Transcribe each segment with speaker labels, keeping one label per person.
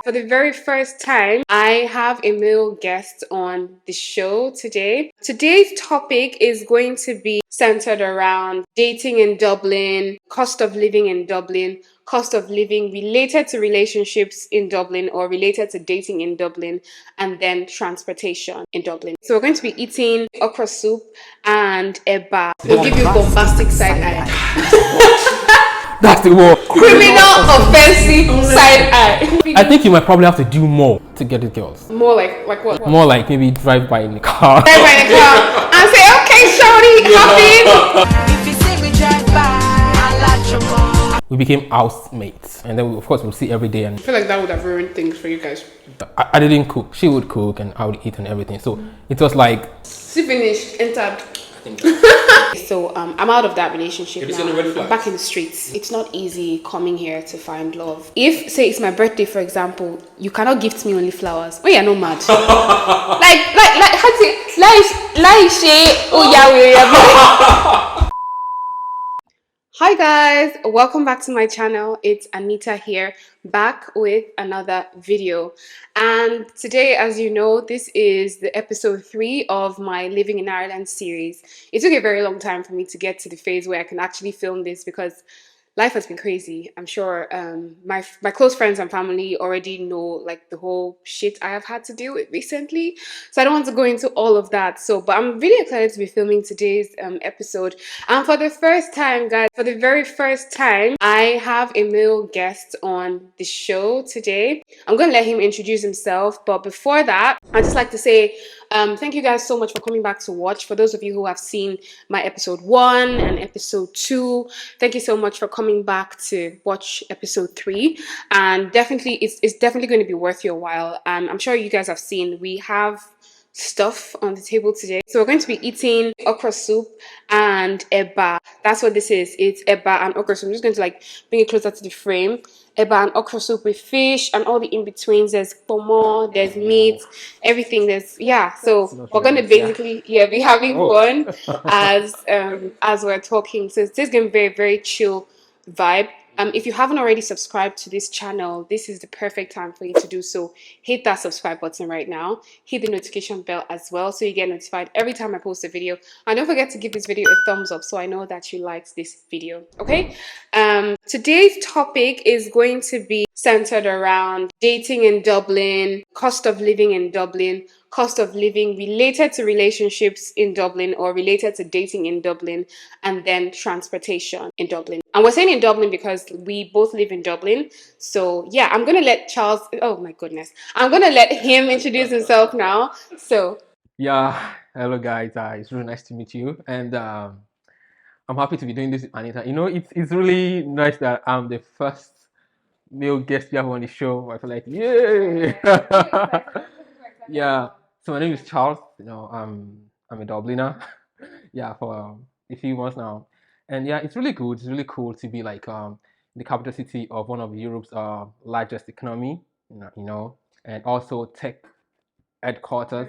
Speaker 1: For the very first time, I have a male guest on the show today. Today's topic is going to be centered around dating in Dublin, cost of living in Dublin, cost of living related to relationships in Dublin or related to dating in Dublin, and then transportation in Dublin. So we're going to be eating okra soup and eba. We'll give you bombastic side eye.
Speaker 2: That's the word.
Speaker 1: Criminal offensive side eye.
Speaker 2: I think you might probably have to do more to get the girls.
Speaker 1: More like what?
Speaker 2: More like maybe drive by in the car.
Speaker 1: Drive by in the car and say, okay, shorty, hop in. If you see me drive by, I like your mom.
Speaker 2: We became housemates, and then of course we'll see every day. And
Speaker 1: I feel like that would have ruined things for you guys.
Speaker 2: I didn't cook. She would cook, and I would eat and everything. So it was like.
Speaker 1: She finished, entered. So I'm out of that relationship now. I'm back in the streets. It's not easy coming here to find love. If say it's my birthday, for example, you cannot gift me only flowers. Oh, you're not mad. like how to Hi guys, welcome back to my channel. It's Anita here, back with another video. And today, as you know, this is the episode 3 of my Living in Ireland series. It took a very long time for me to get to the phase where I can actually film this because life has been crazy. I'm sure my close friends and family already know like the whole shit I have had to deal with recently. So I don't want to go into all of that. But I'm really excited to be filming today's episode. And for the first time, guys, for the very first time, I have a male guest on the show today. I'm going to let him introduce himself. But before that, I'd just like to say thank you guys so much for coming back to watch. For those of you who have seen my episode 1 and episode 2, thank you so much for coming back to watch episode 3. And definitely, it's definitely going to be worth your while. I'm sure you guys have seen, we have stuff on the table today. So we're going to be eating okra soup and eba. That's what this is. It's eba and okra soup. I'm just going to like bring it closer to the frame. Eba and okra soup with fish and all the in-betweens. There's pomo, there's meat, everything. So we're going to basically be having fun as we're talking. So this is going to be a very, very chill vibe. If you haven't already subscribed to this channel, this is the perfect time for you to do so. Hit that subscribe button right now. Hit the notification bell as well so you get notified every time I post a video. And don't forget to give this video a thumbs up so I know that you liked this video. Okay? Today's topic is going to be centered around dating in Dublin, cost of living in Dublin, cost of living related to relationships in Dublin or related to dating in Dublin, and then transportation in Dublin. And we're saying in Dublin because we both live in Dublin. So yeah, I'm going to let Charles, oh my goodness, I'm going to let him introduce himself now. So
Speaker 2: yeah, hello guys, it's really nice to meet you. And I'm happy to be doing this with Anita. You know, it's really nice that I'm the first male guest you have on the show. I feel like, yay! Yeah. So my name is Charles. You know, I'm a Dubliner. Yeah, for a few months now, and yeah, it's really good. It's really cool to be like the capital city of one of Europe's largest economy. You know, and also tech headquarters.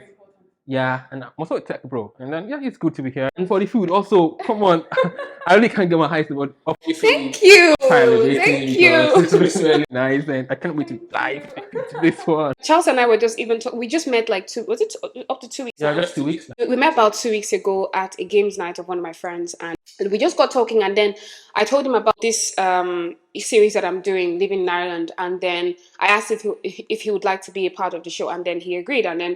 Speaker 2: Yeah, and I'm also a tech bro. And then yeah, it's good to be here. And for the food, also, come on, I really can't get my eyes about.
Speaker 1: Thank you. Thank you.
Speaker 2: It's really nice, and I can't wait to dive into this one.
Speaker 1: Charles and I were just we just met like up to 2 weeks?
Speaker 2: Yeah, just 2 weeks.
Speaker 1: We met about 2 weeks ago at a games night of one of my friends, and we just got talking, and then I told him about this series that I'm doing, Living in Ireland, and then I asked if he would like to be a part of the show, and then he agreed, and then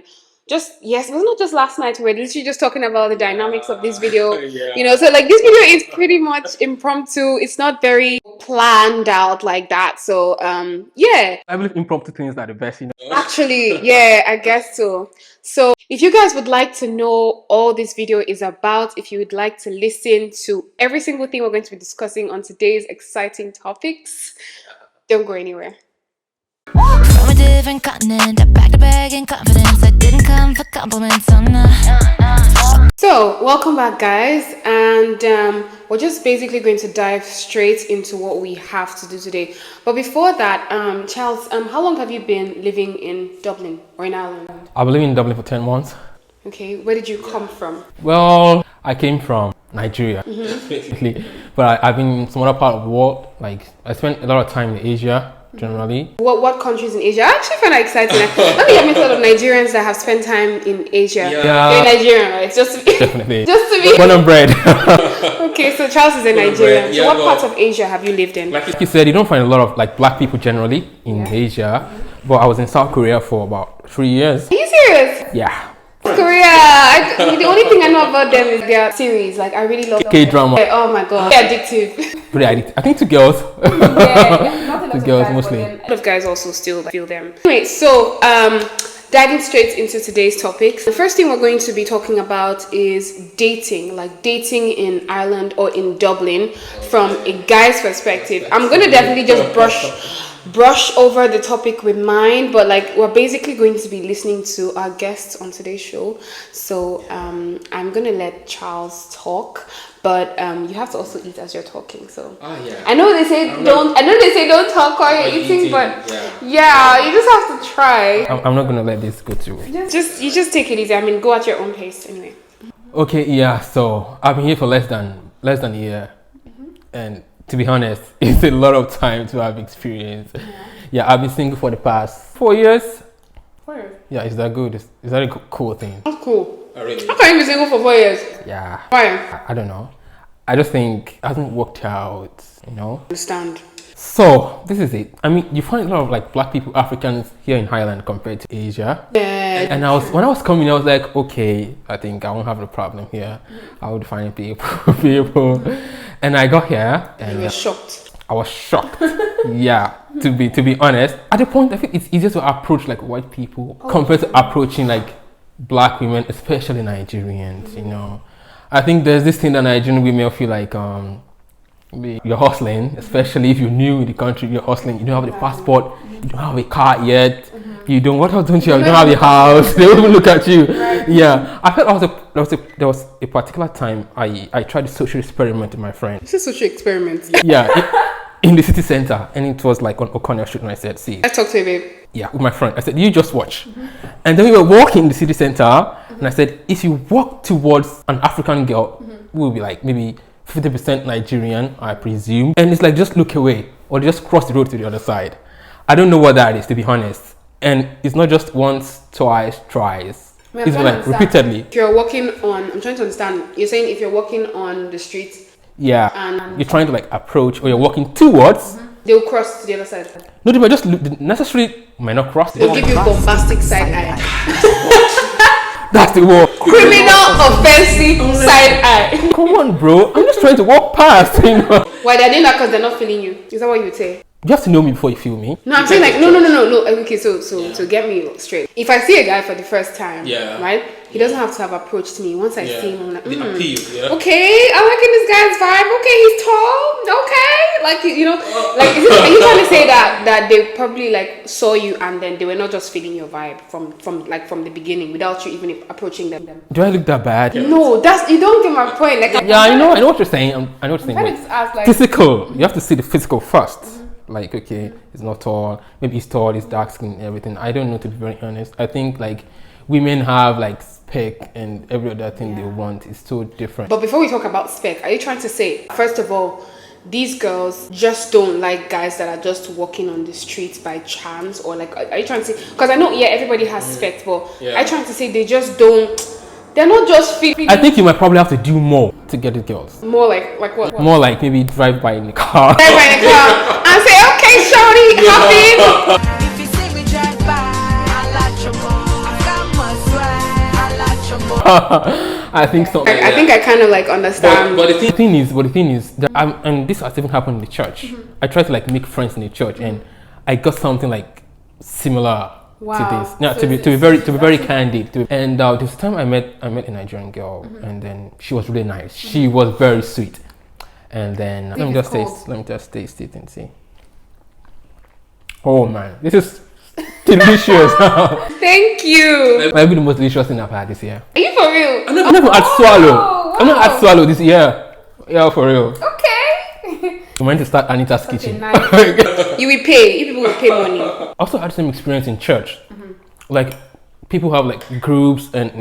Speaker 1: it was not just last night, we were literally just talking about the dynamics of this video. You know, so like this video is pretty much impromptu. It's not very planned out like that. So yeah,
Speaker 2: I believe impromptu things are the best, you know.
Speaker 1: Actually, yeah, I guess so. So if you guys would like to know all this video is about, if you would like to listen to every single thing we're going to be discussing on today's exciting topics, don't go anywhere.
Speaker 3: From a different continent, I packed a bag in confidence. I didn't come for compliments, oh no.
Speaker 1: So welcome back, guys, and we're just basically going to dive straight into what we have to do today. But before that, Charles, how long have you been living in Dublin or in Ireland?
Speaker 2: I've been living in Dublin for 10 months.
Speaker 1: Okay, where did you come from?
Speaker 2: Well, I came from Nigeria, basically, but I've been in some other part of the world. Like I spent a lot of time in Asia. generally.
Speaker 1: What countries in Asia? I actually find that exciting. Let me have a lot of Nigerians that have spent time in Asia.
Speaker 2: Yeah.
Speaker 1: You're Nigerian, right? Just to be
Speaker 2: Definitely.
Speaker 1: just to be
Speaker 2: Born and bred.
Speaker 1: Okay, so Charles is a Nigerian.
Speaker 4: Yeah,
Speaker 1: So what
Speaker 4: well,
Speaker 1: parts of Asia have you lived in?
Speaker 2: Like you said, you don't find a lot of like black people generally in Asia. But I was in South Korea for about 3 years.
Speaker 1: Are you serious?
Speaker 2: Yeah.
Speaker 1: Korea. The only thing I know about them is their series. Like I really love
Speaker 2: K-drama.
Speaker 1: Oh my god, they're addictive.
Speaker 2: Pretty addictive. I think to girls.
Speaker 1: Not a lot
Speaker 2: To
Speaker 1: of
Speaker 2: girls
Speaker 1: guys,
Speaker 2: mostly.
Speaker 1: but then a lot of guys also still feel them. Anyway, so diving straight into today's topics. The first thing we're going to be talking about is dating, like dating in Ireland or in Dublin from a guy's perspective. I'm gonna definitely just brush over the topic with mine, but like we're basically going to be listening to our guests on today's show. So I'm gonna let Charles talk, but you have to also eat as you're talking. So I know they say don't talk while you're eating, but yeah, you just have to try.
Speaker 2: I'm not gonna let this go to waste.
Speaker 1: You just take it easy. I mean, go at your own pace anyway.
Speaker 2: Okay, yeah. So I've been here for less than a year, and to be honest, it's a lot of time to have experience. Yeah, I've been single for the past 4 years.
Speaker 1: 4 years.
Speaker 2: Yeah, is that good? Is that a cool thing?
Speaker 1: That's cool.
Speaker 4: Oh, really?
Speaker 1: How can you be single for 4 years?
Speaker 2: Yeah.
Speaker 1: Why?
Speaker 2: I don't know. I just think it hasn't worked out, you know?
Speaker 1: Understand.
Speaker 2: So, this is it. I mean, you find a lot of like black people, Africans here in Highland compared to Asia.
Speaker 1: Yeah.
Speaker 2: And when I was coming, I was like, okay, I think I won't have a problem here. I would find people. And I got here and
Speaker 1: You were shocked.
Speaker 2: I was shocked. Yeah, to be honest. At the point, I think it's easier to approach like white people compared to approaching like black women, especially Nigerians, you know. I think there's this thing that Nigerian women feel like you're hustling, especially if you're new in the country, you're hustling, you don't have the passport, you don't have a car yet, you don't, what else don't you have? You don't have a house, they won't even look at you. Yeah, I felt there was a particular time I tried a social experiment with my friend.
Speaker 1: This is social experiment.
Speaker 2: Yeah, in the city center, and it was like on O'Connell Street, and I said, see.
Speaker 1: Let's talk to you, babe.
Speaker 2: Yeah, with my friend. I said, you just watch. And then we were walking in the city center, and I said, if you walk towards an African girl, we'll be like maybe 50% Nigerian, I presume. And it's like, just look away, or just cross the road to the other side. I don't know what that is, to be honest. And it's not just once, twice, thrice. It's like repeatedly.
Speaker 1: If you're walking on, I'm trying to understand, you're saying if you're walking on the street,
Speaker 2: Yeah,
Speaker 1: and
Speaker 2: you're trying to like approach, or you're walking towards.
Speaker 1: they'll cross to the other side.
Speaker 2: No, they might just look, necessarily might not cross it.
Speaker 1: They'll give you bombastic side eye.
Speaker 2: That's the word.
Speaker 1: Criminal offensive side eye.
Speaker 2: Come on, bro. I'm just trying to walk past, you know.
Speaker 1: Why they're doing that? Because they're not feeling you. Is that what you would say?
Speaker 2: You have to know me before you feel me.
Speaker 1: No, I'm saying like no. Okay, so get me straight. If I see a guy for the first time, right? He doesn't have to have approached me. Once I see him, I'm like,
Speaker 4: The appeal,
Speaker 1: okay, I'm liking this guy's vibe. Okay, he's tall. Okay, like you know, like are you trying to say that they probably like saw you and then they were not just feeling your vibe from the beginning without you even approaching them?
Speaker 2: Do I look that bad?
Speaker 1: No, that's you don't get my point. Like
Speaker 2: Yeah, I know what you're saying. I know what you're saying.
Speaker 1: I'm trying to
Speaker 2: But
Speaker 1: just ask, like,
Speaker 2: physical, you have to see the physical first. Like, okay, he's not tall. Maybe he's tall. He's dark skin and everything. I don't know, to be very honest. I think like women have like spec and every other thing they want is so different.
Speaker 1: But before we talk about spec, are you trying to say, first of all, these girls just don't like guys that are just walking on the streets by chance, or like, are you trying to say? Because I know, everybody has spec, but are you trying to say they just don't? They're not just feeling.
Speaker 2: I think you might probably have to do more to get the girls.
Speaker 1: More like what?
Speaker 2: More like maybe drive by in the car.
Speaker 1: Drive by in the car and say, okay, shorty, hop in.
Speaker 3: If you see me drive by, I like your mom. I got my swag, I like your mom.
Speaker 2: I think so.
Speaker 1: I think I kind of like understand.
Speaker 4: But the thing
Speaker 2: The thing is that and this has even happened in the church. I try to like make friends in the church, and I got something like similar to this. Yeah,
Speaker 1: So
Speaker 2: to be very candid. And this time I met a Nigerian girl, and then she was really nice. She was very sweet. And then let me just taste it and see. Oh man, this is delicious.
Speaker 1: Thank you.
Speaker 2: Might be the most delicious thing I've had this year.
Speaker 1: Are you for real?
Speaker 2: I'm not had swallow.
Speaker 1: Wow.
Speaker 2: I'm not had swallow this year. Yeah, for real.
Speaker 1: Okay.
Speaker 2: I'm going to start Anita's kitchen.
Speaker 1: Nice. You will pay. You people will pay money.
Speaker 2: I also had the same experience in church. Like people have like groups, and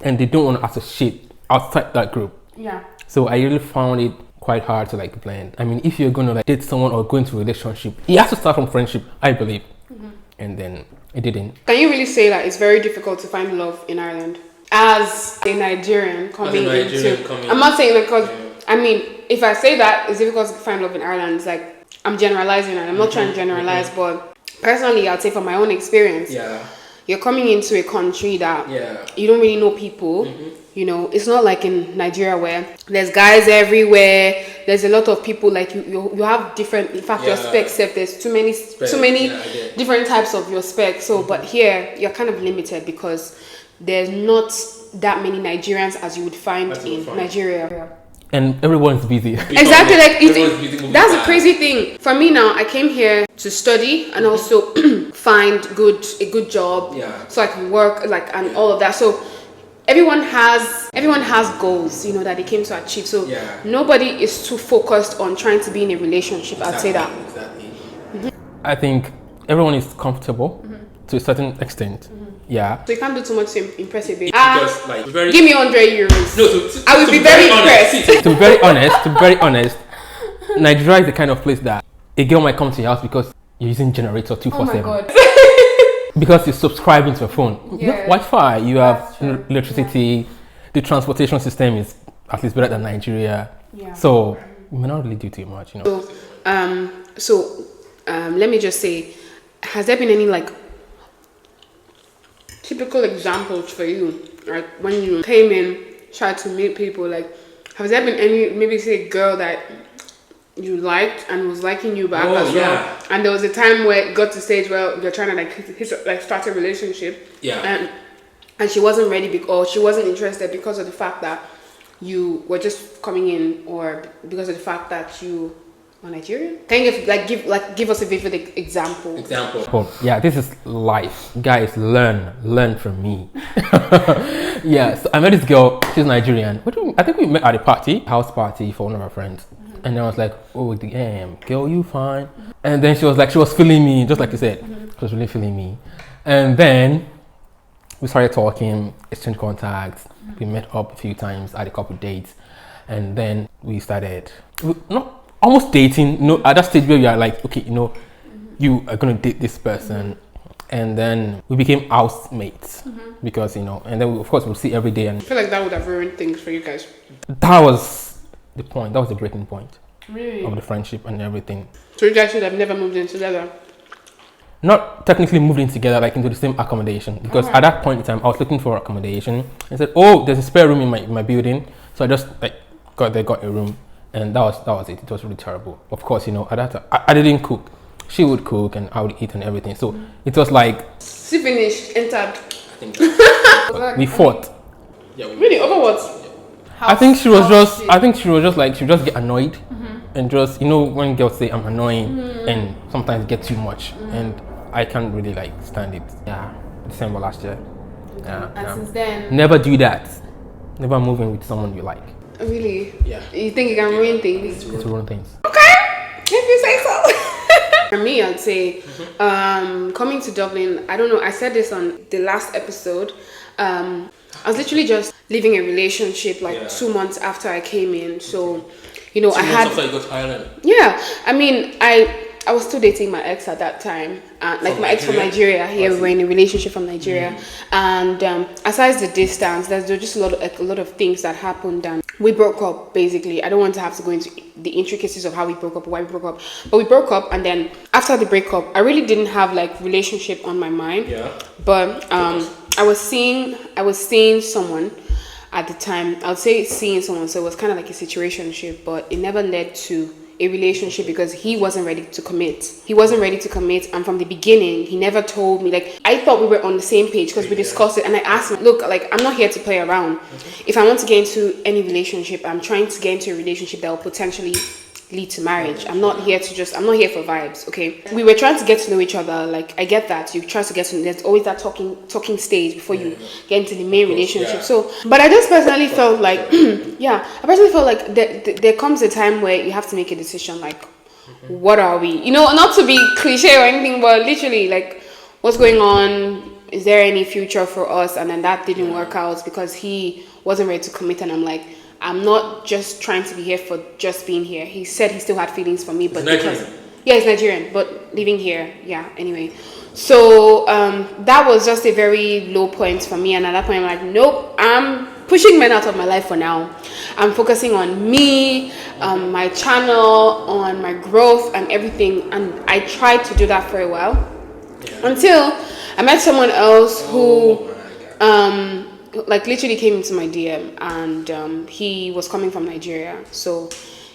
Speaker 2: and they don't want to associate outside that group.
Speaker 1: Yeah.
Speaker 2: So I really found it quite hard to like blend. I mean, if you're gonna like date someone or go into a relationship, it has to start from friendship, I believe. And then it didn't.
Speaker 1: Can you really say that it's very difficult to find love in Ireland? As a Nigerian coming into... I'm not saying that because, I mean, if I say that it's difficult to find love in Ireland, it's like, I'm generalizing and I'm not trying to generalize, but personally, I'd say from my own experience, you're coming into a country that you don't really know people. You know, it's not like in Nigeria where there's guys everywhere. There's a lot of people, like you have different, in fact, your spec set, there's too many different types of your spec. So, but here you're kind of limited because there's not that many Nigerians as you would find in Nigeria.
Speaker 2: And everyone's busy.
Speaker 1: Exactly, like that's a crazy thing. For me now, I came here to study and also find a good job, so I can work, like, and all of that. So everyone has goals, you know, that they came to achieve. So nobody is too focused on trying to be in a relationship. I'd say that.
Speaker 2: I think everyone is comfortable to a certain extent. Yeah.
Speaker 1: So you can't do too much to impress a baby.
Speaker 2: Just like
Speaker 1: give me 100 euros.
Speaker 2: No,
Speaker 1: I would be very impressed.
Speaker 2: To be very honest, Nigeria is the kind of place that a girl might come to your house because you're using generator 247.
Speaker 1: Oh my god.
Speaker 2: Because you're subscribing to a phone. You have Wi-Fi, you have electricity, the transportation system is at least better than Nigeria. So you may not really do too much, you know.
Speaker 1: So let me just say, has there been any like typical examples for you, like when you came in, tried to meet people? Like, has there been any, maybe say a girl that you liked and was liking you back as well, and there was a time where it got to stage where you're trying to like start a relationship, and she wasn't ready or she wasn't interested because of the fact that you were just coming in, or because of the fact that you were Nigerian? Can you give us a vivid example?
Speaker 2: Oh, yeah, this is life, guys. Learn from me. Yeah, so I met this girl. She's Nigerian. I think we met at a house party for one of our friends. And then I was like, oh damn, girl, you fine. And then she was feeling me, just like you said. She was really feeling me. And then we started talking, exchanged contacts. We met up a few times, had a couple dates. And then we started, not almost dating, no, at that stage where we are like, okay, you know, you are going to date this person. And then we became housemates because, you know, and then of course we'll see every day. And
Speaker 1: I feel like that would have ruined things for you guys.
Speaker 2: That was the point. That was the breaking point
Speaker 1: really?
Speaker 2: Of the friendship and everything.
Speaker 1: So you guys should have never moved in together?
Speaker 2: Not technically moved in together, like into the same accommodation, because at that point in time I was looking for accommodation and said, oh, there's a spare room in my building, so I just like got a room, and that was it. It was really terrible. Of course, you know, at that time I didn't cook. She would cook and I would eat and everything, so it was like
Speaker 1: she finished, entered.
Speaker 2: We fought.
Speaker 1: Really? Over what?
Speaker 2: I think she was just like, she would just get annoyed and just, you know, when girls say I'm annoying and sometimes get too much, and I can't really like stand it. Yeah, December last year. Yeah.
Speaker 1: And since then,
Speaker 2: never do that. Never move in with someone you like.
Speaker 1: Really? Yeah. You think you can ruin things?
Speaker 2: It's ruin things.
Speaker 1: Okay, if you say so. For me, I'd say coming to Dublin, I don't know, I said this on the last episode. I was literally just leaving a relationship like 2 months after I came in. So, you know,
Speaker 2: 2 months after you got to Ireland?
Speaker 1: Yeah. I mean, I was still dating my ex at that time. Like my ex from Nigeria. Here we were in a relationship from Nigeria. And aside the distance, there's just a lot of things that happened. And we broke up, basically. I don't want to have to go into the intricacies of how we broke up or why we broke up. But we broke up, and then after the breakup, I really didn't have like relationship on my mind. Yeah. But I was seeing someone at the time. I would say seeing someone, so it was kind of like a situationship, but it never led to a relationship because he wasn't ready to commit. And from the beginning, he never told me. Like, I thought we were on the same page because we discussed it, and I asked him, look, like, I'm not here to play around. If I want to get into any relationship, I'm trying to get into a relationship that will potentially lead to marriage. I'm not here for vibes, okay? We were trying to get to know each other. Like, I get that. You try to get to know, there's always that talking stage before you get into the main relationship. So, but I just personally felt like, there comes a time where you have to make a decision, like, what are we? You know, not to be cliche or anything, but literally, like, what's going on? Is there any future for us? And then that didn't work out because he wasn't ready to commit, and I'm like, I'm not just trying to be here for just being here. He said he still had feelings for me, but
Speaker 2: Nigerian.
Speaker 1: he's Nigerian, but living here, yeah. Anyway, so that was just a very low point for me, and at that point, I'm like, nope, I'm pushing men out of my life for now. I'm focusing on me, my channel, on my growth and everything, and I tried to do that for a while until I met someone else who like literally came into my DM, and he was coming from Nigeria, so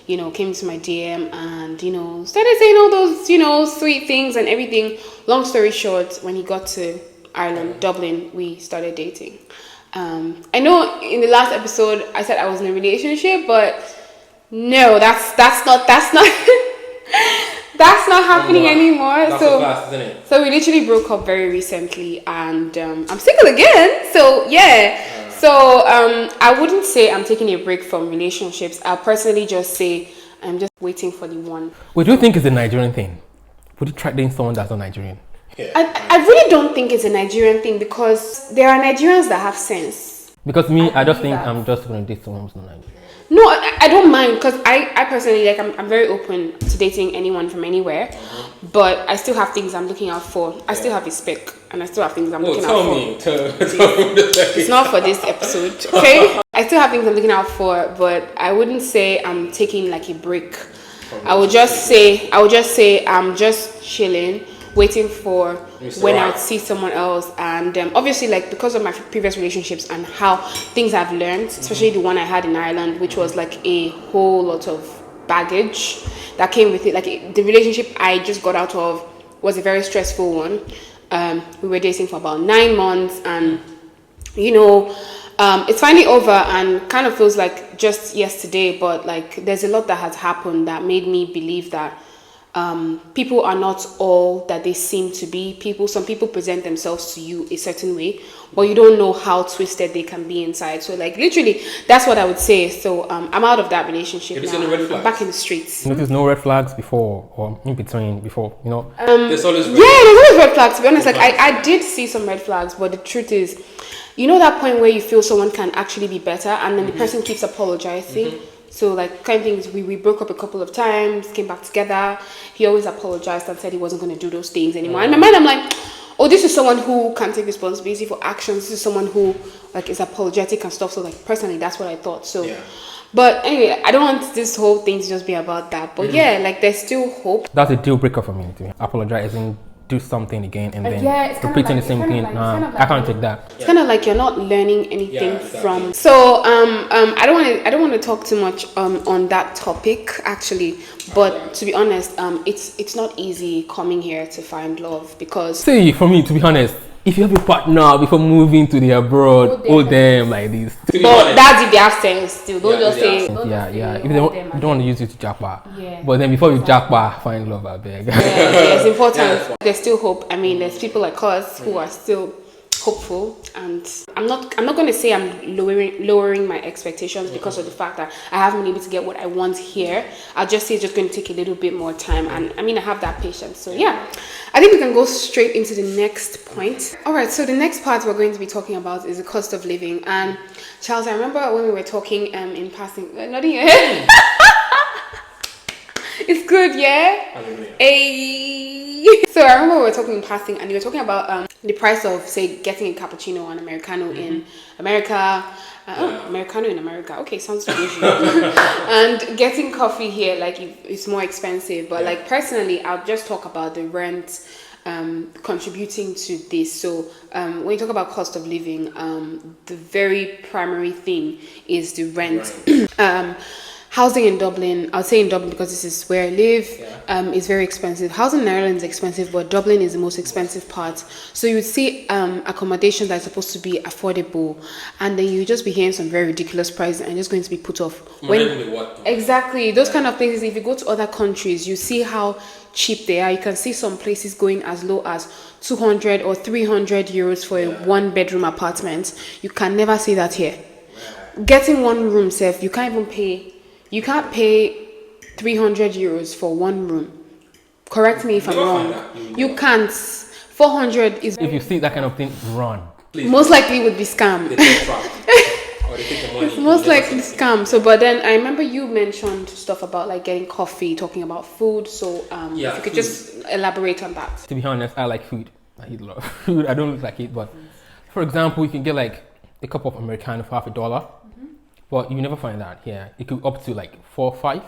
Speaker 1: came into my DM and started saying all those sweet things and everything. Long story short, when he got to Ireland, Dublin, we started dating. I know in the last episode I said I was in a relationship, but no, that's not that's not happening anymore.
Speaker 2: That's
Speaker 1: so
Speaker 2: fast, isn't it?
Speaker 1: So we literally broke up very recently, and I'm single again. So yeah. So I wouldn't say I'm taking a break from relationships. I'll personally just say I'm just waiting for the one.
Speaker 2: What do you think is a Nigerian thing? Would you try dating someone that's not Nigerian?
Speaker 1: I really don't think it's a Nigerian thing, because there are Nigerians that have sense.
Speaker 2: Because me, I just think I'm just going to date someone who's not Nigerian.
Speaker 1: No, I don't mind, because I personally, like, I'm very open to dating anyone from anywhere, but I still have things I'm looking out for. I still have a spec, and I still have things I'm looking out for.
Speaker 2: Tell me.
Speaker 1: It's not for this episode, okay? I still have things I'm looking out for, but I wouldn't say I'm taking like a break. I would just say I'm just chilling, waiting for when I would see someone else. And obviously, like, because of my previous relationships and how things I've learned, especially the one I had in Ireland, which was like a whole lot of baggage that came with it. Like, the relationship I just got out of was a very stressful one. We were dating for about 9 months, and it's finally over, and kind of feels like just yesterday, but like there's a lot that has happened that made me believe that people are not all that they seem to be. Some people present themselves to you a certain way, but you don't know how twisted they can be inside. So like literally, that's what I would say. So I'm out of that relationship now. I'm back in the streets.
Speaker 2: There's no red flags before or in between before,
Speaker 1: There's always red flags. To be honest, like I did see some red flags, but the truth is, that point where you feel someone can actually be better, and then the person keeps apologizing. So like kind of things, we broke up a couple of times, came back together. He always apologized and said he wasn't going to do those things anymore. And in my mind, I'm like, oh, this is someone who can take responsibility for actions. This is someone who like is apologetic and stuff. So like personally, that's what I thought. So, but anyway, I don't want this whole thing to just be about that. But yeah, like there's still hope.
Speaker 2: That's a deal breaker for me. Apologizing, do something again, and then repeating the same thing. I can't take that.
Speaker 1: It's kind of like you're not learning anything from. So I don't want to talk too much on that topic actually, but to be honest, it's not easy coming here to find love, because
Speaker 2: see, for me, to be honest, if you have a partner before moving to the abroad, hold them like this.
Speaker 1: But that's if they have sense too. Don't just say.
Speaker 2: If they don't want to use you to jackpot. But then before you jackpot, find love, I beg.
Speaker 1: It's important. There's still hope. I mean, there's people like us who are still hopeful, and I'm not going to say I'm lowering my expectations because of the fact that I haven't been able to get what I want here. I'll just say it's just going to take a little bit more time, and I mean, I have that patience. So yeah, I think we can go straight into the next point. All right, so the next part we're going to be talking about is the cost of living. And Charles, I remember when we were talking in passing, not in your head. It's good, yeah? Hey. So I remember we were talking in passing, and you were talking about the price of, say, getting a cappuccino or an Americano in America. Americano in America. Okay, sounds usual. And getting coffee here, like, it's more expensive. But like personally, I'll just talk about the rent contributing to this. So when you talk about cost of living, the very primary thing is the rent. Housing in Dublin, I'll say in Dublin because this is where I live, is very expensive. Housing in Ireland is expensive, but Dublin is the most expensive part. So you would see accommodation that's supposed to be affordable, and then you just be hearing some very ridiculous prices and just going to be put off. Exactly, those kind of places. If you go to other countries, you see how cheap they are. You can see some places going as low as 200 or 300 euros for a one-bedroom apartment. You can never see that here. Getting one room safe, you can't even pay. You can't pay 300 euros for one room. Correct me if I'm wrong. You can't. 400 is...
Speaker 2: If you see that kind of thing, run.
Speaker 1: Most likely would be scam.
Speaker 2: or they take the money.
Speaker 1: It's most likely scam. So, but then I remember you mentioned stuff about like getting coffee, talking about food. So, if you could just elaborate on that.
Speaker 2: To be honest, I like food. I eat a lot of food. I don't look like it, but for example, you can get like a cup of Americano for $1, but you never find that here. It could be up to like 4 or 5.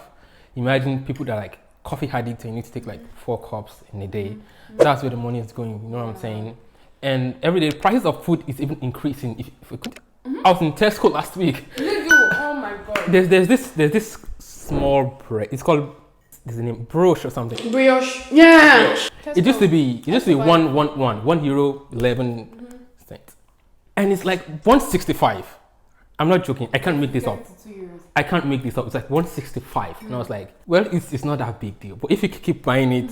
Speaker 2: Imagine people that are like coffee addicts and you need to take like 4 cups in a day. That's where the money is going. You know what I'm saying? And every day, the prices of food is even increasing. If we could, I was in Tesco last week.
Speaker 1: Oh my god.
Speaker 2: There's this small bread. It's called, there's a name, brioche or something.
Speaker 1: Brioche. Yeah.
Speaker 2: Brioche. It used to be €1 11 cents, and it's like 165. I'm not joking. I can't make this up. I can't make this up. It's like 165, and I was like, well, it's not that big deal. But if you keep buying it,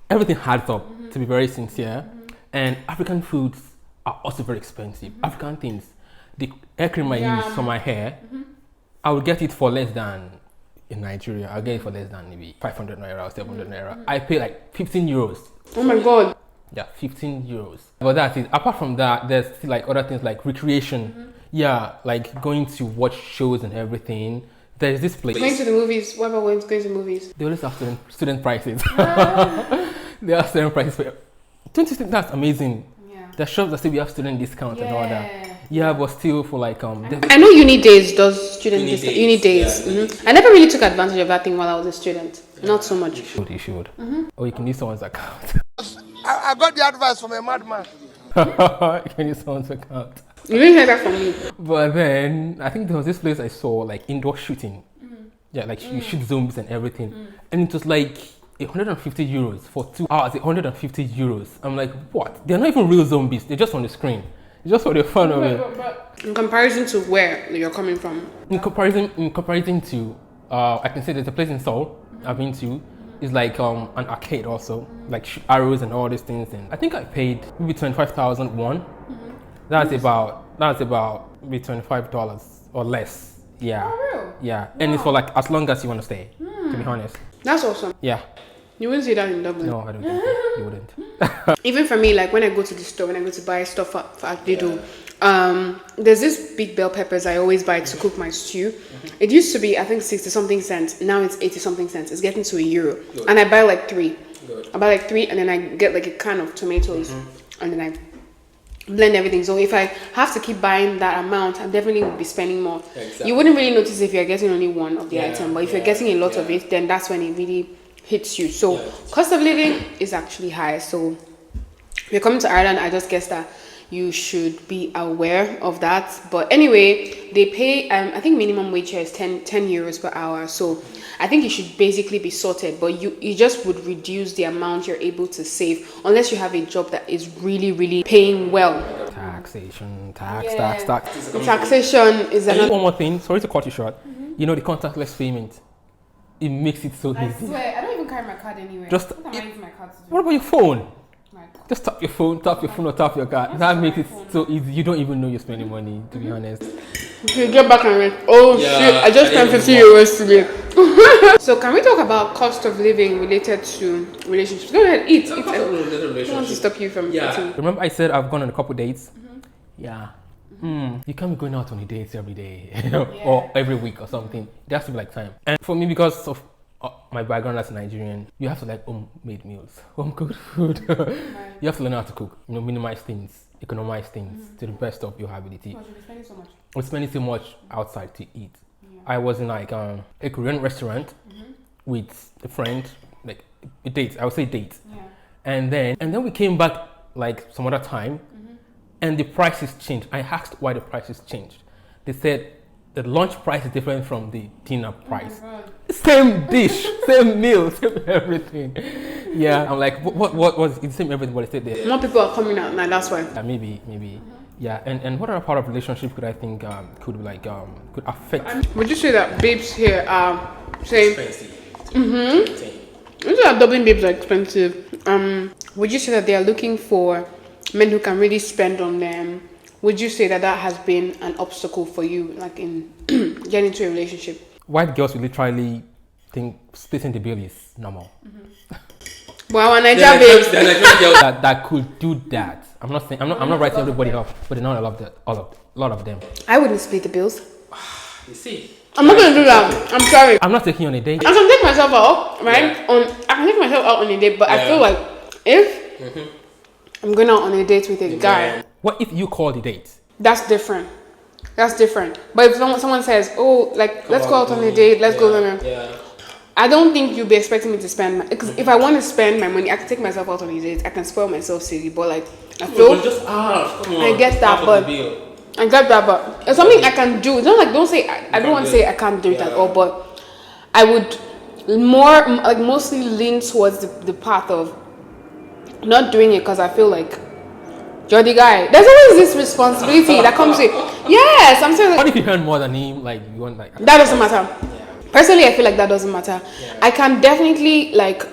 Speaker 2: everything adds up. To be very sincere, and African foods are also very expensive. African things, the hair cream I use for my hair, I would get it for less than in Nigeria. I'll get it for less than maybe 500 naira or 700 naira. I pay like 15 euros.
Speaker 1: Oh my god.
Speaker 2: Yeah, 15 euros. But that's it. Apart from that, there's still like other things like recreation. Yeah, like going to watch shows and everything. There's this place.
Speaker 1: Going to the movies. What about going to the movies?
Speaker 2: They always have student prices. They have student prices. Don't you think that's amazing? Yeah. The shops that say we have student discount and all that. Yeah, but still for like
Speaker 1: I know uni days does student discount. Uni days. I never really took advantage of that thing while I was a student. Not so much.
Speaker 2: You should. Or you can use someone's account.
Speaker 4: I got the advice from a madman.
Speaker 2: You can use someone's account.
Speaker 1: You didn't hear that from me.
Speaker 2: But then I think there was this place I saw like indoor shooting. Yeah, like you shoot zombies and everything, and it was like 150 euros for 2 hours. 150 euros. I'm like, what? They're not even real zombies. They're just on the screen. It's just for the fun of it.
Speaker 1: But in comparison to where you're coming from,
Speaker 2: in comparison to, I can say there's a place in Seoul I've been to. It's like an arcade also, like arrows and all these things. And I think I paid maybe 25,000 won. That's about maybe $25 or less. Yeah.
Speaker 1: Oh, real?
Speaker 2: Yeah. And it's for like as long as you want to stay. To be honest.
Speaker 1: That's awesome.
Speaker 2: Yeah.
Speaker 1: You wouldn't see that in Dublin.
Speaker 2: No, I don't think so. You wouldn't.
Speaker 1: Even for me, like when I go to the store, when I go to buy stuff for Adido, there's this big bell peppers I always buy to cook my stew. It used to be, I think, 60 something cents. Now it's 80 something cents. It's getting to €1. And I buy like 3. I buy like 3 and then I get like a can of tomatoes and then I blend everything. So if I have to keep buying that amount, I definitely would be spending more. Exactly. You wouldn't really notice if you're getting only one of the item, but if you're getting a lot of it, then that's when it really hits you. So cost of living is actually high. So if you're coming to Ireland, I just guess that you should be aware of that. But anyway, they pay I think minimum wage here is 10 euros per hour. So I think it should basically be sorted, but you just would reduce the amount you're able to save unless you have a job that is really paying well.
Speaker 2: Taxation, tax.
Speaker 1: The taxation is another.
Speaker 2: One more thing, sorry to cut you short. You know the contactless payment, it makes it so easy.
Speaker 1: I swear, I don't even carry my card anywhere.
Speaker 2: Just
Speaker 1: what am I using my card to do?
Speaker 2: What about your phone? Just tap your phone or tap your card. That makes it so easy. You don't even know you're spending money, to be honest.
Speaker 1: Okay, get back on it. Oh shit, I just spent 50 euros today. So can we talk about cost of living related to relationships? Go ahead, eat. I don't want to stop you from eating.
Speaker 2: Remember I said I've gone on a couple dates? Yeah. You can't be going out on a dates every day, or every week or something. There has to be like time. And for me, because of my background as a Nigerian, you have to like home-made meals, home-cooked food. You have to learn how to cook, minimize things, economize things to the best of your ability.
Speaker 1: You're spending so much.
Speaker 2: We're spending so much outside to eat. I was in like a Korean restaurant with a friend, like a date. I would say date. And then we came back like some other time, and the prices changed. I asked why the prices changed. They said the lunch price is different from the dinner price. Same dish, same meal, same everything. Yeah, I'm like, what was it? Same everything, but they said there.
Speaker 1: More people are coming out now, that's why.
Speaker 2: Maybe. Yeah, and what other part of relationship could I think could affect?
Speaker 1: Would you say that babes here are saying
Speaker 2: Expensive.
Speaker 1: would you say that Dublin babes are expensive? Would you say that they are looking for men who can really spend on them? Would you say that has been an obstacle for you, like in getting into a relationship?
Speaker 2: White girls will literally think splitting the bill is normal.
Speaker 1: Wow, and
Speaker 2: There
Speaker 1: Nigeria
Speaker 2: are
Speaker 1: babes.
Speaker 2: Nigerian girls that could do that. I'm not saying I'm not writing everybody off, but they're not a lot of them.
Speaker 1: I wouldn't split the bills.
Speaker 2: You see,
Speaker 1: I'm not gonna do that. I'm sorry.
Speaker 2: I'm not taking you on a date.
Speaker 1: I can take myself out, right? I can take myself out on a date, but I feel like if I'm going out on a date with a guy,
Speaker 2: What if you call the date?
Speaker 1: that's different. That's different. But if someone says, "Oh, like let's go out on a date, let's go," I don't think you'll be expecting me to spend. Because if I want to spend my money, I can take myself out on a date. I can spoil myself silly, but like I feel
Speaker 2: Just ask. Come on.
Speaker 1: I get that, but it's something I can do. It's not like don't say I don't want to say I can't do it at all, but I would mostly lean towards the path of not doing it because I feel like you're the guy. There's always this responsibility that comes with. Yes, I'm saying.
Speaker 2: What if you earn more than him? Like you want like
Speaker 1: That doesn't matter. Personally, I feel like that doesn't matter. I can definitely like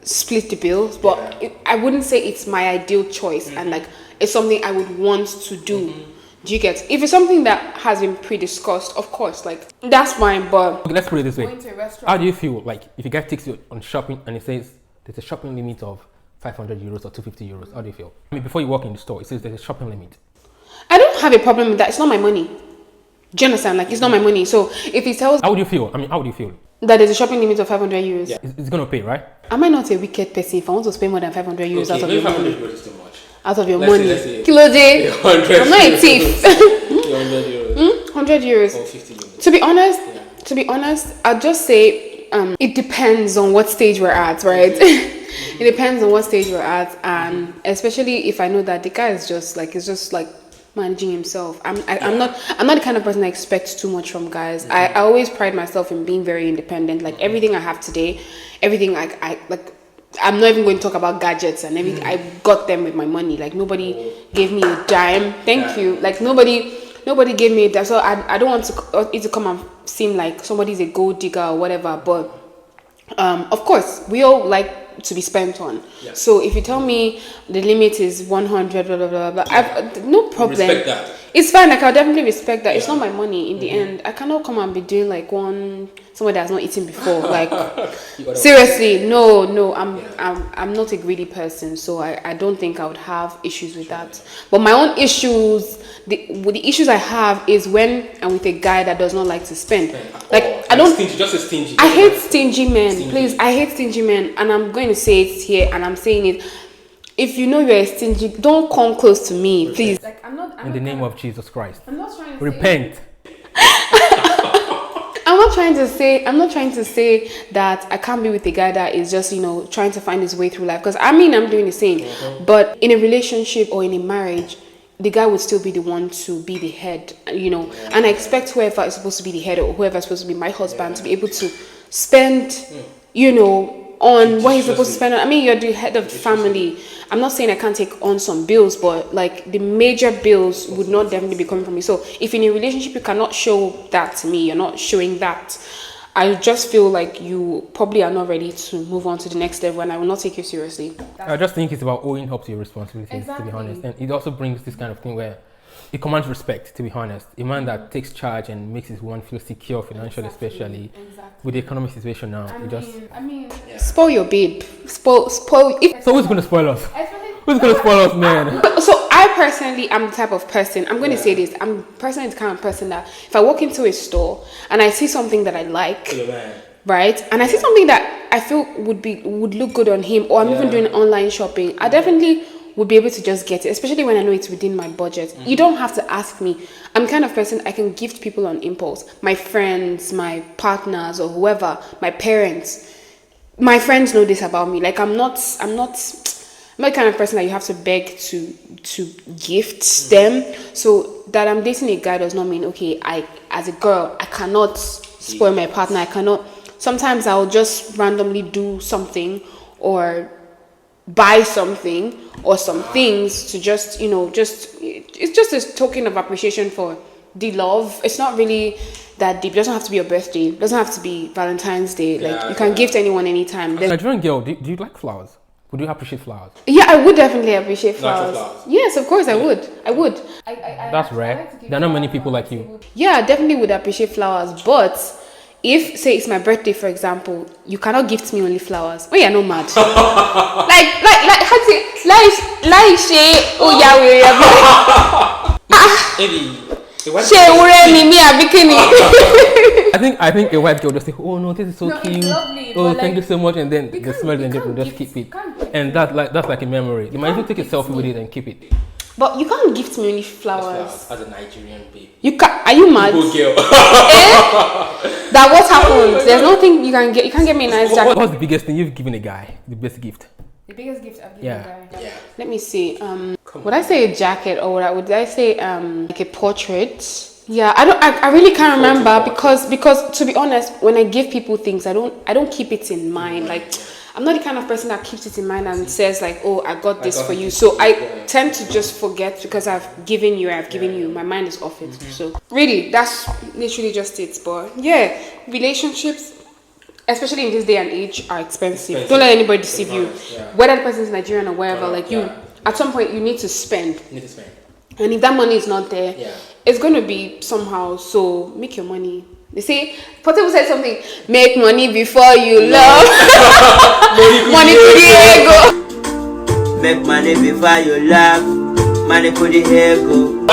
Speaker 1: split the bills, but I wouldn't say it's my ideal choice and like it's something I would want to do. Do you get? If it's something that has been pre-discussed, of course, like that's fine. But
Speaker 2: okay, let's put it this way.
Speaker 1: going to a restaurant.
Speaker 2: How do you feel like if a guy takes you on shopping and it says there's a shopping limit of 500 euros or 250 euros? How do you feel? I mean, before you walk in the store, it says there's a shopping limit.
Speaker 1: I don't have a problem with that. It's not my money. Do you understand? Like it's not my money. So if he tells
Speaker 2: How would you feel? I mean, how would you feel?
Speaker 1: that there's a shopping limit of 500 euros,
Speaker 2: It's gonna pay, right?
Speaker 1: am I not a wicked person if I want to spend more than 500 euros out of your money?
Speaker 2: euros is too much.
Speaker 1: Out of your
Speaker 2: Let's
Speaker 1: money.
Speaker 2: say
Speaker 1: Kilo J.
Speaker 2: 100
Speaker 1: I'm not a thief.
Speaker 2: 100 euros
Speaker 1: 100 euros.
Speaker 2: or 50 euros.
Speaker 1: To be honest, I'll just say it depends on what stage we're at, right? It depends on what stage we're at, and especially if I know that the guy is just like managing himself. I'm not the kind of person that expects too much from guys. I always pride myself in being very independent. Like everything I have today, everything I like. I'm not even going to talk about gadgets and everything. I got them with my money. Like nobody gave me a dime. Thank you. Like nobody gave me a dime. So I don't want it to come and seem like somebody's a gold digger or whatever. But of course, we all like to be spent on. So if you tell me the limit is 100, blah blah blah blah, I've no problem.
Speaker 2: Respect that.
Speaker 1: It's fine. Like I'll definitely respect that. It's not my money in the end. I cannot come and be doing like someone that has not eaten before. Like seriously, no. I'm not a greedy person, so I don't think I would have issues with that. But my own issues, the issues I have is when I'm with a guy that does not like to spend. Like I don't.
Speaker 2: Stingy, just a stingy.
Speaker 1: I hate stingy men. Please, I hate stingy men, and I'm going to say it here, and I'm saying it. If you know you're a stingy, don't come close to me, please. Like I'm not.
Speaker 2: In the name of Jesus Christ,
Speaker 1: I'm not trying to
Speaker 2: repent.
Speaker 1: I'm not trying to say that I can't be with a guy that is just, trying to find his way through life. Because I'm doing the same. But in a relationship or in a marriage, the guy would still be the one to be the head, And I expect whoever is supposed to be the head or whoever is supposed to be my husband to be able to spend, on what he's supposed to spend on. I mean, you're the head of the family. I'm not saying I can't take on some bills, but like the major bills would not definitely be coming from me. So if in a relationship you cannot show that to me, you're not showing that, I just feel like you probably are not ready to move on to the next level, and I will not take you seriously.
Speaker 2: I just think it's about owing up to your responsibilities, to be honest. And it also brings this kind of thing where it commands respect, to be honest. A man that takes charge and makes his woman feel secure financially, especially with the economic situation now.
Speaker 1: Spoil your babe. Spoil.
Speaker 2: So who's going to spoil us? Who's going to spoil us, man?
Speaker 1: So I personally am the type of person, I'm going to say this, I'm personally the kind of person that if I walk into a store and I see something that I like, right, and I see something that I feel would look good on him, or I'm even doing online shopping, I definitely would be able to just get it, especially when I know it's within my budget. You don't have to ask me. I'm the kind of person I can gift people on impulse. My friends, my partners, or whoever, my parents. My friends know this about me. Like I'm not the kind of person that you have to beg to gift them. So that I'm dating a guy does not mean, okay, as a girl, I cannot spoil my partner. I cannot. Sometimes I'll just randomly do something or buy something or some things to just it's just a token of appreciation for the love. It's not really that deep. It doesn't have to be your birthday. It doesn't have to be Valentine's Day. Like you can gift anyone anytime.
Speaker 2: Nigerian girl, do you like flowers? Would you appreciate flowers?
Speaker 1: Yeah, I would definitely appreciate flowers. Yes, of course I would.
Speaker 2: That's rare. There are not many people like you.
Speaker 1: Yeah, I definitely would appreciate flowers, but if say it's my birthday, for example, you cannot gift me only flowers. Oh, you're not mad. like how to say like say oh yeah
Speaker 2: Maybe. I think a white girl just say, oh no, this is so cute.
Speaker 1: lovely,
Speaker 2: Oh,
Speaker 1: but
Speaker 2: thank you
Speaker 1: like,
Speaker 2: so much, and then
Speaker 1: we
Speaker 2: the
Speaker 1: can't-
Speaker 2: smell
Speaker 1: we
Speaker 2: and
Speaker 1: can't
Speaker 2: just
Speaker 1: gift-
Speaker 2: keep it.
Speaker 1: we can't gift
Speaker 2: And that's like a memory. You might even take a
Speaker 1: gift
Speaker 2: selfie with
Speaker 1: me.
Speaker 2: it and keep it.
Speaker 1: But you can't gift me only flowers.
Speaker 2: As a Nigerian babe.
Speaker 1: You can. Are you mad?
Speaker 2: girl.
Speaker 1: That what happened? There's nothing you can get. You can't get me a nice jacket.
Speaker 2: What's the biggest thing you've given a guy? The best gift?
Speaker 1: The biggest gift I've given
Speaker 2: Yeah.
Speaker 1: a guy. Let me see. Would I say a jacket or would I say like a portrait? Yeah, I really can't remember because to be honest, when I give people things, I don't keep it in mind. Like I'm not the kind of person that keeps it in mind and says like, oh, I got this for you. So I tend to just forget because I've given you. My mind is off it. So really, that's literally just it. But yeah, relationships, especially in this day and age, are expensive. Don't let anybody deceive you. Whether the person is Nigerian or wherever, like you, at some point you need to spend. And if that money is not there, it's going to be somehow. So make your money. They say, Portable said something, make money before you love. Money to the ego.
Speaker 5: Make money before you laugh. Money for the ego.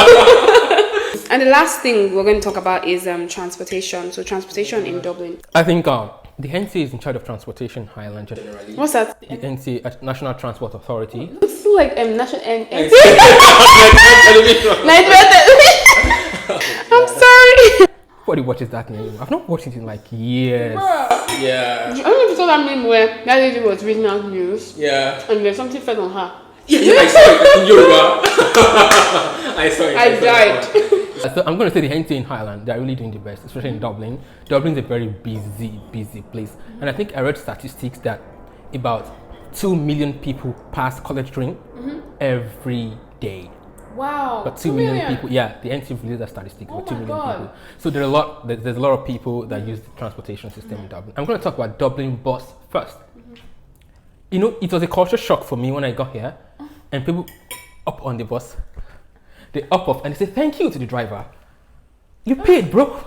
Speaker 1: And the last thing we're going to talk about is transportation. So transportation in Dublin.
Speaker 2: I think the NCA is in charge of transportation Highland generally.
Speaker 1: What's that?
Speaker 2: The NCA, National Transport Authority.
Speaker 1: It's still like national I'm sorry.
Speaker 2: Nobody watches that name. I've not watched it in like years.
Speaker 1: Yeah. I don't know if you saw that meme where that lady was reading out news.
Speaker 2: Yeah.
Speaker 1: And then something fell on her.
Speaker 2: Yeah, I saw it in Yoruba. I saw it.
Speaker 1: I died.
Speaker 2: So I'm going to say the NCA in Highland, they're really doing the best, especially in Dublin. Dublin's a very busy place. And I think I read statistics that about 2 million people pass college train every day.
Speaker 1: Wow.
Speaker 2: But 2 million people, yeah, the NCA released that statistic,
Speaker 1: Oh
Speaker 2: but 2
Speaker 1: my
Speaker 2: million
Speaker 1: God.
Speaker 2: people. So there's a lot of people that use the transportation system in Dublin. I'm going to talk about Dublin bus first. You know, it was a culture shock for me when I got here, and people up on the bus, they up off and they say thank you to the driver. You paid, bro.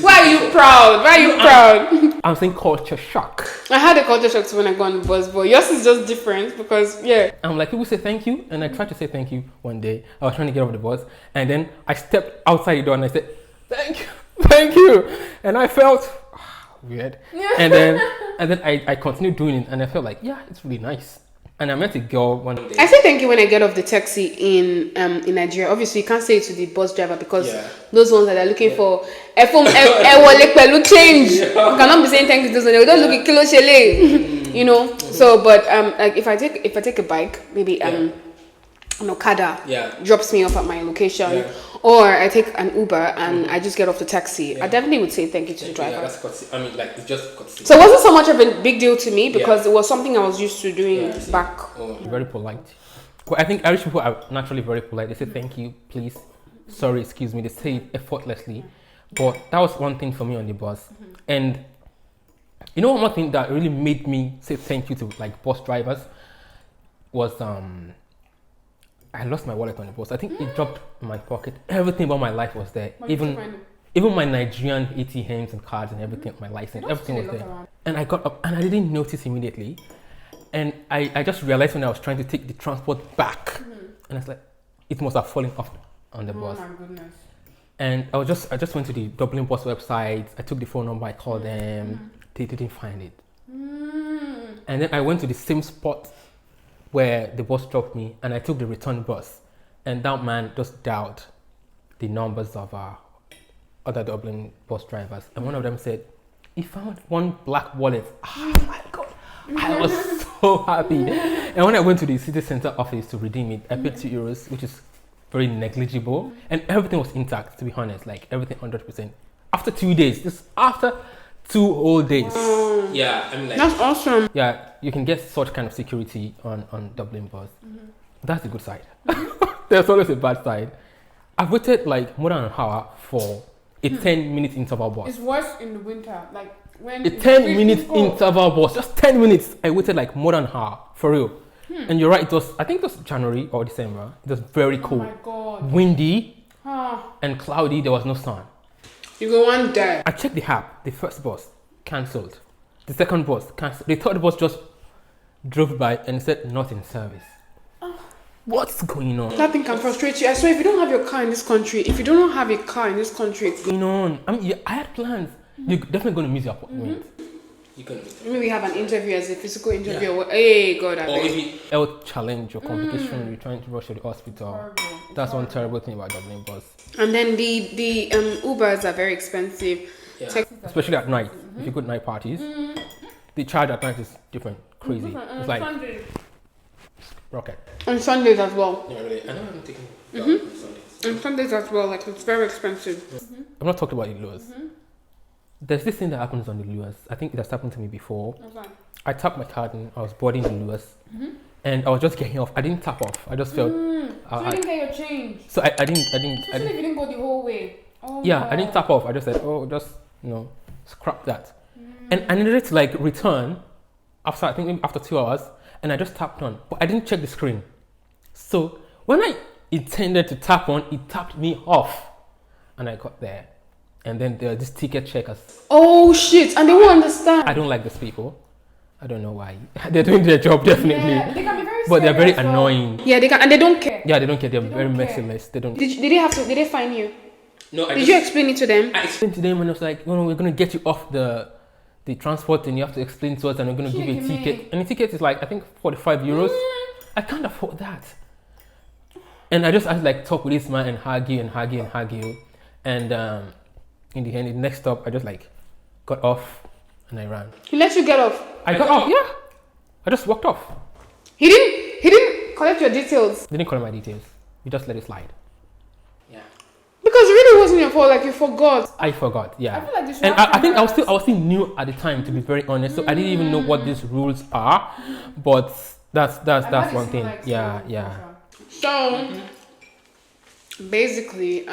Speaker 1: Why are you proud? Why are you proud?
Speaker 2: I'm saying culture shock.
Speaker 1: I had a culture shock when I got on the bus, but yours is just different because, yeah.
Speaker 2: I'm like, people say thank you, and I tried to say thank you one day. I was trying to get off the bus, and then I stepped outside the door and I said, thank you. And I felt weird. And then I continued doing it, and I felt like, yeah, it's really nice. And I met a girl one day.
Speaker 1: I say thank you when I get off the taxi in Nigeria. Obviously, you can't say it to the bus driver because those ones that are looking for change. You cannot be saying thank you to those ones. They don't look at kilo shele, you know. So, but like if I take a bike, maybe an Okada drops me off at my location, or I take an Uber and I just get off the taxi, I definitely would say thank you to the driver.
Speaker 2: Yeah, that's courtesy. I mean, like, it's just courtesy.
Speaker 1: So it wasn't so much of a big deal to me because it was something I was used to doing back.
Speaker 2: Very polite. Well, I think Irish people are naturally very polite. They say thank you, please, sorry, excuse me. They say it effortlessly. But that was one thing for me on the bus. And you know, one more thing that really made me say thank you to like bus drivers was I lost my wallet on the bus. I think it dropped in my pocket. Everything about my life was there. Even my Nigerian ATMs and cards and everything, my license, everything was there. And I got up and I didn't notice immediately. And I just realized when I was trying to take the transport back, and it's like it must have fallen off on the bus.
Speaker 1: Oh my goodness.
Speaker 2: And I just went to the Dublin bus website. I took the phone number. I called them. They didn't find it. And then I went to the same spot where the bus dropped me, and I took the return bus. And that man just dialed the numbers of other Dublin bus drivers, and one of them said he found one black wallet. Oh my God, I was so happy. And when I went to the city center office to redeem it, I paid €2, which is very negligible, and everything was intact, to be honest, like everything 100%. After 2 days, just after 2 whole days. Yeah, I mean, like,
Speaker 1: That's awesome.
Speaker 2: yeah, you can get such kind of security on Dublin bus. That's the good side. There's always a bad side. I've waited like more than an hour for a 10-minute interval bus.
Speaker 1: It's worse in the winter, like when
Speaker 2: A 10-minute interval bus, just 10 minutes. I waited like more than an hour, for real. And you're right, I think it was January or December. It was very cold.
Speaker 1: Oh my God.
Speaker 2: Windy
Speaker 1: Ah.
Speaker 2: and cloudy, there was no sun.
Speaker 1: You go one die.
Speaker 2: I checked the app. The first bus cancelled. The second bus cancelled. The third bus just drove by and said not in service. What's going on?
Speaker 1: That thing can frustrate you. I swear, if you don't have your car in this country, if you don't have a car in this country, it's
Speaker 2: Going on. I mean, yeah, I had plans. You're definitely going to miss your appointment. You can miss it.
Speaker 1: maybe have an interview as a physical interview. Or, hey, God, I
Speaker 2: Or
Speaker 1: beg.
Speaker 2: if you health challenge or complication, you're trying to rush to the hospital.
Speaker 1: Horrible.
Speaker 2: That's one terrible thing about Dublin bus.
Speaker 1: And then the Ubers are very expensive.
Speaker 2: Yeah.
Speaker 1: Taxis are
Speaker 2: Especially at night. If you go to night parties, the charge at night is different. Crazy. It's like rocket.
Speaker 1: on Sundays as well.
Speaker 2: Yeah, really. I know I'm taking on Sundays.
Speaker 1: On Sundays as well, like it's very expensive.
Speaker 2: I'm not talking about the lures. There's this thing that happens on the lures. I think it has happened to me before. I tapped my card and I was boarding the lures, and I was just getting off. I didn't tap off. I just felt.
Speaker 1: So you didn't get your change.
Speaker 2: So I didn't.
Speaker 1: If you didn't go the whole way. Oh,
Speaker 2: Yeah,
Speaker 1: no.
Speaker 2: I didn't tap off. I just said, oh, just scrap that. And I needed to like return after I think maybe after 2 hours, and I just tapped on, but I didn't check the screen. So when I intended to tap on, it tapped me off, and I got there, and then there are these ticket checkers.
Speaker 1: Oh shit! And they won't understand.
Speaker 2: I don't like these people. I don't know why. They're doing their job definitely,
Speaker 1: Yeah, they can be very
Speaker 2: but they're
Speaker 1: scary
Speaker 2: very
Speaker 1: as well.
Speaker 2: annoying.
Speaker 1: Yeah, they can, and they don't care.
Speaker 2: Yeah, they don't care. They're very
Speaker 1: don't care.
Speaker 2: merciless. They don't.
Speaker 1: Did they have to? Did they fine you?
Speaker 2: No,
Speaker 1: Did you explain it to them?
Speaker 2: I explained to them and I was like, we're gonna get you off the transport and you have to explain to us and we're gonna give you a ticket. And the ticket is like I think 45 euros. I can't afford that. And I just had to like talk with this man and argue. And in the end, the next stop, I just like got off and I ran.
Speaker 1: He let you get off.
Speaker 2: I got off, yeah. I just walked off.
Speaker 1: He didn't collect your details.
Speaker 2: Didn't collect my details. We just let it slide. Yeah.
Speaker 1: Because it really wasn't your fault, like you forgot.
Speaker 2: I forgot, yeah.
Speaker 1: I feel like they should
Speaker 2: And
Speaker 1: have
Speaker 2: I think I was
Speaker 1: cameras.
Speaker 2: still new at the time, to be very honest. So I didn't even know what these rules are. But that's one thing. Yeah.
Speaker 1: So basically,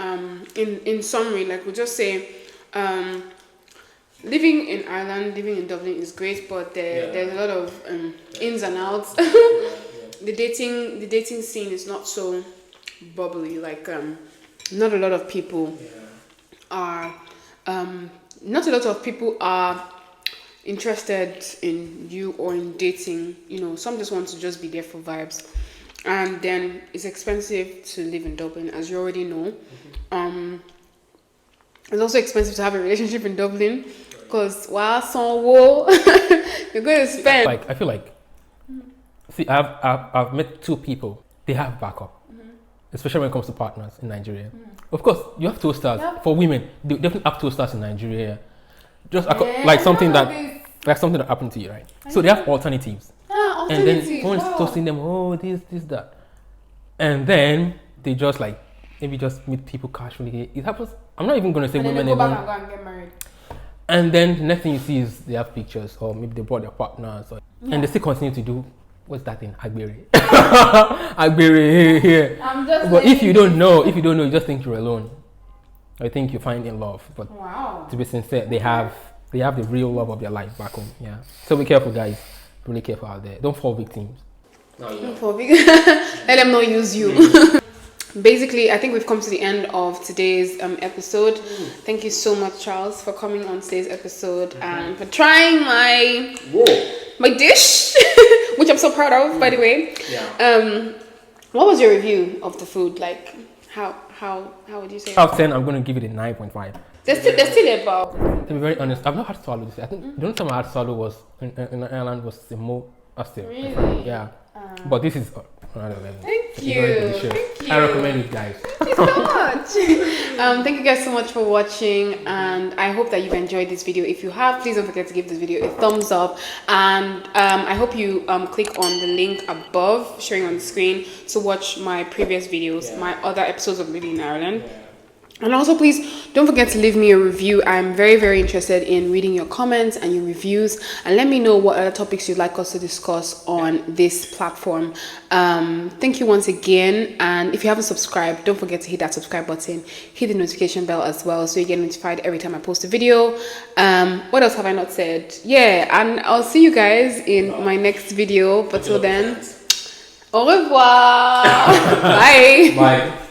Speaker 1: in summary, like we'll just say, living in Ireland, living in Dublin is great, but there's a lot of ins and outs. The dating scene is not so bubbly. Like not a lot of people are interested in you or in dating. You know, some just want to just be there for vibes. And then it's expensive to live in Dublin, as you already know. It's also expensive to have a relationship in Dublin because while Sonwo, you're going to spend.
Speaker 2: Like I feel like, see, I've met two people. They have backup, especially when it comes to partners in Nigeria. Of course, you have toasters for women. They definitely have toasters in Nigeria. Just like something that happened to you, right? So they have alternatives. And then someone's toasting them, oh, this, that. And then they just like, maybe just meet people casually. It happens, I'm not even going to say
Speaker 1: And then
Speaker 2: women
Speaker 1: they go
Speaker 2: alone.
Speaker 1: back and go and get married.
Speaker 2: And then the next thing you see is they have pictures, or maybe they brought their partners, and they still continue to do, what's that thing? Agbere. Agbere here. But if you don't know, you just think you're alone. I think you find in love. But to be sincere, they have the real love of their life back home. Yeah. So be careful, guys. Really careful out there. Don't fall victims.
Speaker 1: Let them not use you. Basically, I think we've come to the end of today's episode. Thank you so much, Charles, for coming on today's episode and for trying my dish, which I'm so proud of, by the way.
Speaker 2: Yeah.
Speaker 1: What was your review of the food? Like, how would you say?
Speaker 2: Out of 10, I'm going to give it a 9.5.
Speaker 1: There's still about.
Speaker 2: To be very honest, I've not had swallow this. I think the only time I had swallow was in Ireland was in Mo Astil.
Speaker 1: Really?
Speaker 2: Yeah. But this is another level.
Speaker 1: Thank
Speaker 2: It's
Speaker 1: you.
Speaker 2: very delicious.
Speaker 1: Thank you.
Speaker 2: I recommend it, guys.
Speaker 1: Thank you so much. Thank you guys so much for watching, and I hope that you've enjoyed this video. If you have, please don't forget to give this video a thumbs up, and I hope you click on the link above showing on the screen to watch my previous videos, my other episodes of Living in Ireland. And also, please don't forget to leave me a review. I'm very, very interested in reading your comments and your reviews, and let me know what other topics you'd like us to discuss on this platform. Thank you once again, and if you haven't subscribed, don't forget to hit that subscribe button, hit the notification bell as well, so you get notified every time I post a video. What else have I not said? Yeah, and I'll see you guys in my next video, but till then, au revoir. Bye.